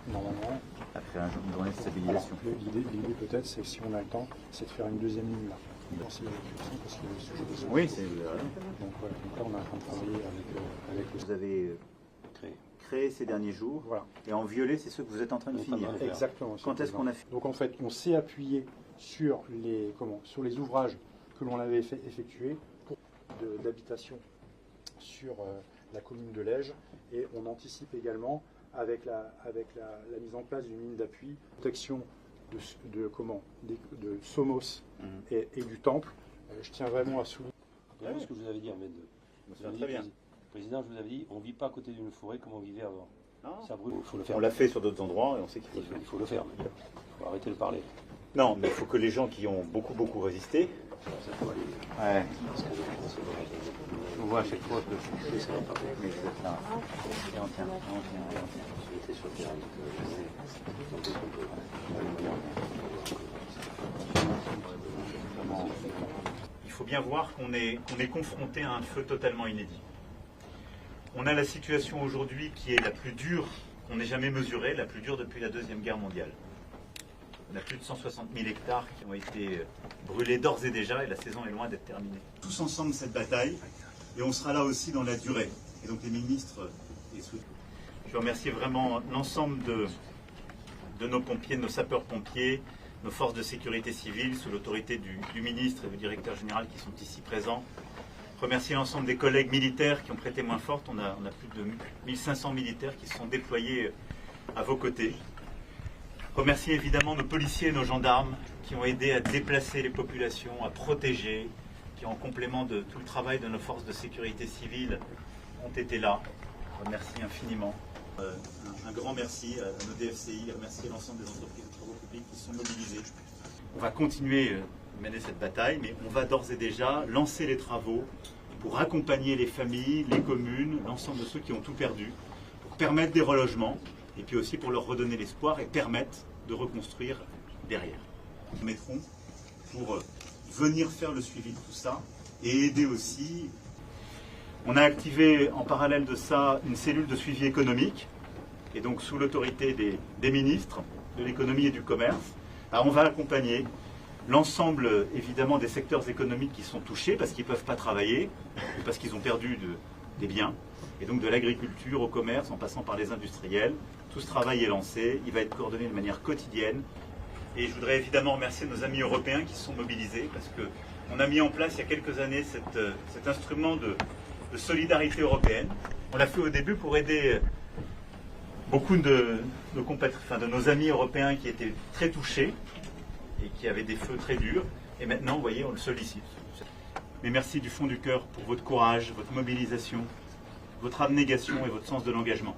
normalement. Après une journée de stabilisation. L'idée peut-être, c'est que si on a le temps, c'est de faire une deuxième ligne là. Parce qu'il y a le sujet des Oui, c'est donc, voilà, donc là, on est en train de travailler avec le... Vous avez créé ces derniers jours, Voilà. Et en violet, c'est ce que vous êtes en train de finir. Exactement. Quand est-ce qu'on a fait? Donc en fait, on s'est appuyé sur les ouvrages que l'on avait effectués d'habitation sur la commune de Lège, et on anticipe également avec la mise en place d'une ligne d'appui, protection de Somos et du temple. Je tiens vraiment à souligner. Ce que vous avez dit, Ahmed. Très bien. Président, je vous avais dit, on ne vit pas à côté d'une forêt comme on vivait avant. Non. Ça brûle, il faut le faire. On l'a fait sur d'autres endroits et on sait qu'il faut le faire. Il faut arrêter de parler. Non, mais il faut que les gens qui ont beaucoup résisté. Ouais. On voit à chaque fois que ça va pas. Mais vous êtes là. Et on tient. J'étais sur le terrain, Il faut bien voir qu'on est confronté à un feu totalement inédit. On a la situation aujourd'hui qui est la plus dure qu'on ait jamais mesurée, la plus dure depuis la Deuxième Guerre mondiale. On a plus de 160 000 hectares qui ont été brûlés d'ores et déjà, et la saison est loin d'être terminée. Tous ensemble cette bataille, et on sera là aussi dans la durée. Et donc les ministres et sous. Je veux remercier vraiment l'ensemble de nos pompiers, de nos sapeurs-pompiers, nos forces de sécurité civile, sous l'autorité du ministre et du directeur général qui sont ici présents. Remercier l'ensemble des collègues militaires qui ont prêté main forte. On a plus de 1500 militaires qui se sont déployés à vos côtés. Remercier évidemment nos policiers et nos gendarmes qui ont aidé à déplacer les populations, à protéger, qui en complément de tout le travail de nos forces de sécurité civile ont été là. Remercie infiniment. Un grand merci à nos DFCI, remercier l'ensemble des entreprises de travaux publics qui sont mobilisées. On va continuer à mener cette bataille, mais on va d'ores et déjà lancer les travaux pour accompagner les familles, les communes, l'ensemble de ceux qui ont tout perdu, pour permettre des relogements, et puis aussi pour leur redonner l'espoir et permettre de reconstruire derrière. Nous mettrons pour venir faire le suivi de tout ça et aider aussi. On a activé en parallèle de ça une cellule de suivi économique, et donc sous l'autorité des ministres de l'économie et du commerce. Alors on va accompagner l'ensemble évidemment des secteurs économiques qui sont touchés parce qu'ils ne peuvent pas travailler, ou parce qu'ils ont perdu des biens, et donc de l'agriculture au commerce en passant par les industriels. Tout ce travail est lancé, il va être coordonné de manière quotidienne. Et je voudrais évidemment remercier nos amis européens qui se sont mobilisés parce qu'on a mis en place il y a quelques années cet instrument de solidarité européenne. On l'a fait au début pour aider beaucoup de nos amis européens qui étaient très touchés et qui avaient des feux très durs. Et maintenant, vous voyez, on le sollicite. Mais merci du fond du cœur pour votre courage, votre mobilisation, votre abnégation et votre sens de l'engagement.